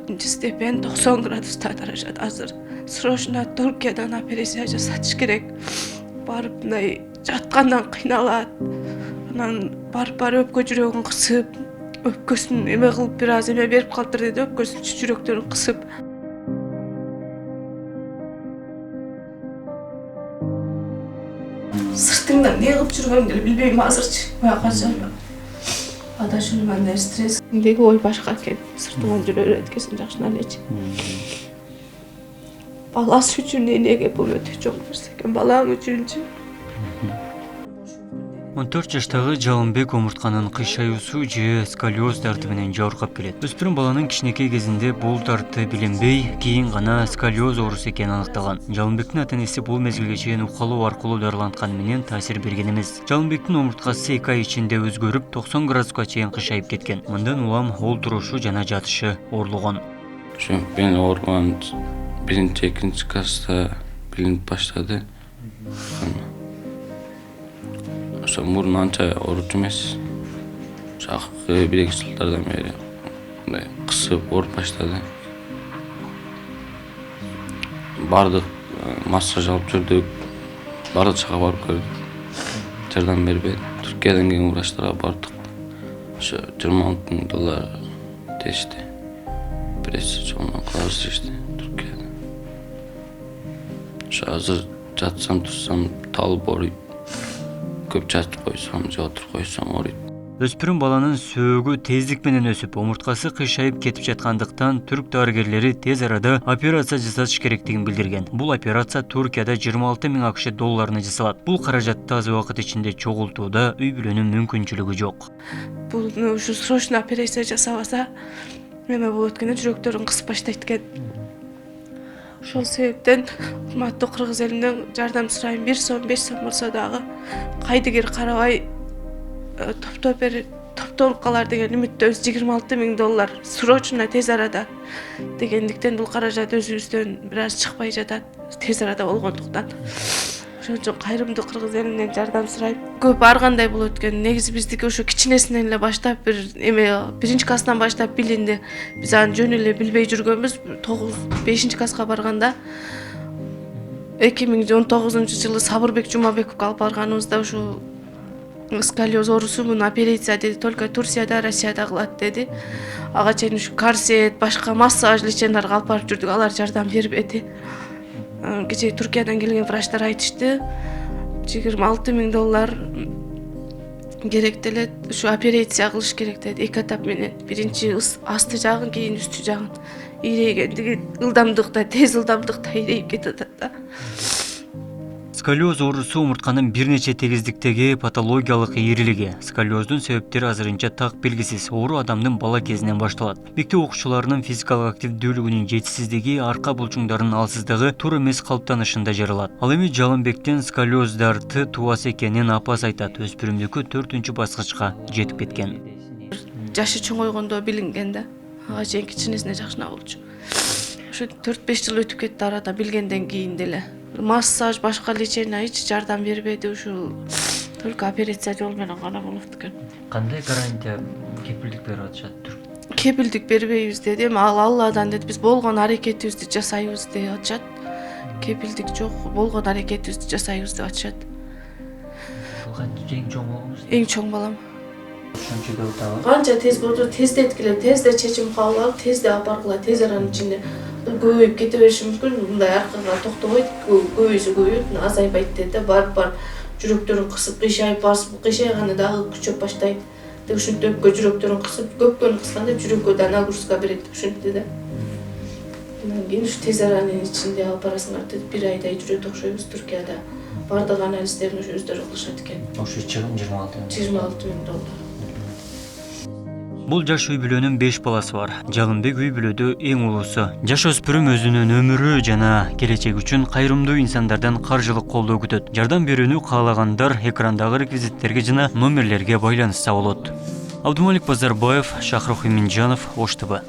4 степень 90 градуста даражат азыр. Срочно Түркиядан операция жасатыш керек. Барып мындай жаткандан кыйналат. Анан барып өпкө жүрөгүн кысып, өпкөсүн эме кылып бир аз эме берип калдыр деди, өпкөсүн жүрөктөрүн кысып. Сыртыңдан не кылып жүргөнүмдү билбейм азырчы. Бага жарым. Адашым мындай стресс. Деги ой башка экен. Сыртыңан жүрө берет экенсиң жакшына элечи. Баласы үчүн энеге бул өтө чоң нерсе экен. Балаң үчүнчү. 14 жаштагы Жалынбек омуртканын кыйшаюусу же сколиоз дарты менен жабыркап келет. Өспүрүм баланын кичинекей кезинде бул дарты билинбей, кийин гана сколиоз оорусу экени аныкталган. Жалынбектин ата-энеси бул мезгилге чейин укалоо аркылуу дарылантканы менен таасир берген эмес. Жалынбектин омурткасы 2 ай ичинде өзгөрүп, 90 градуска чейин кыйшайып кеткен. Мындан улам ол турушу жана жатышы оорлогон. Ben organ birinci, ikinci klasta bilinip başladı. Murun anca oruç emes. Bir iki yıllardan beri kısıp oruç başladı. Bardık, masaj alıp sürdük. Bardık çıka barıp gördük. Terden beri Türkiye'den gelin uğraşlara bardık. Şu 26 dolar değişti. Birisi çoğundan kalası işte Türkiye'de. Şu hazır catsam tutsam tal borup. Köp çatып koysam, otur koysam orayı. Өспүрүм баланын сөөгү тездик менен өсүп, омурткасы кыйшайып кетип жаткандыктан түрк дарыгерлери тез арада операция жасатыш керектигин билдирген. Бул операция Туркияда 26 000 акш долларына жасалат. Бул каражатты аз убакыт ичинде чогултууда үй бүлөнүн мүмкүнчүлүгү жок. Бул ушу срочно операция жасабаса, эме болот экен, жүрөктөрүн кысып баштайт экен. Ошол себептен урматтуу кыргыз элинен жардам сурайм. 1 сом 5 сом болсо дагы кайдыгер карабай топтолуп калар деген үмүттөбүз. 26 000 доллар срочно тез арада дегендиктен бул каражат өзүбүздөн бир аз чыкпай жатат, тез арада болгондуктан. Ошон үчүн кайрымдуу кыргыз элинен жардам сурайм. Көп ар кандай болот экен. Негизи биздики ошо кичинесинен эле баштап бир эме 1-класстан баштап билинди. Биз аны жөн эле билбей жүргөнбүз. 5-класска барганда 2019-жылы Сабырбек Жумабековго алып барганыбызда ушу сколиоз оорусу муну операция деди, только Турцияда, Россияда кылат деди. Ага чейин ушу корсет, башка массаж леченияларга алып барып жүрдүк, алар жардам бербеди. Кечээ Түркиядан келген врачтар айтышты, 26 000 доллар керек делет, ушу операция кылыш керек деди. 2 этап менен. Биринчи асты жагын, кийин үстү жагын. Ийрегендиги ылдамдыкта, тез ылдамдыкта ийрейип кетет да. Сколиоз оорусу омуртканын бир нече тегиздиктеги патологиялык ийрилиги. Сколиоздун себептери азырынча так белгисиз. Оору адамдын бала кезинен башталат. Мектеп окуучуларынын физикалык активдүүлүгүнүн жетишсиздиги, арка булчуңдарынын алсыздыгы туура эмес калыптанышында жаралат. Ал эми Жалынбектин сколиоз дарты тубасы экенин апасы айтат. Өспүрүмдүккө 4-баскычка жетип кеткен. Жашы чоңойгондо билинген да. Ага чейин кичинесине жакшына болчу. Ушу 4-5 жыл өтүп кетти арада, билгенден кийин деле. Массаж, башка лечение эч жардам бербеди, ушул только операция жол менен гана болот экен. Кандай гарантия кепилдик берип атышат? Кепилдик бербейбиз деди, эми ал Алладан деди, биз болгон аракетибизди жасайбыз деп атышат. Кепилдик жок, болгон аракетибизди жасайбыз деп атышат. Эң чоң болгонуз? Эң чоң балам. Ошончо да утабы? Канча тез болду, тездет келет, тезде чечим кабыл алып, тезде алып баргыла, тез аранын ичинде көбөйүп кете бериши мүмкүн. Мындай аркага токтобойт, көбөйөт, азайбайт деди. Барып жүрөктөрүн кысып, кыйшайып басып, кыйшайганда дагы күчөп баштайт. Ушинтип жүрөктөрүн кысып, көпкөнү кысканда жүрөккө да нагрузка берет деп ушинтти да. Андан кийин ушу тез аранын ичинде алып барасыңар деп 1 айдай жүрөт окшойбуз Түркияда. Бардык анализдерин ушу өздөрү кылышат экен. Ошо чыгым 26 000 доллар. Бул жаш үй бүлөнүн 5 баласы бар. Жалынбек үй бүлөдө эң улуусу. Жаш өспүрүм өзүнүн өмүрү жана келечеги үчүн кайрымдуу инсандардан каржылык колдоо күтөт. Жардам берүүнү каалагандар экрандагы реквизиттерге жана номерлерге байланышса болот. Абдумалик Базарбаев, Шахрух Иминджанов, Ош ТВ.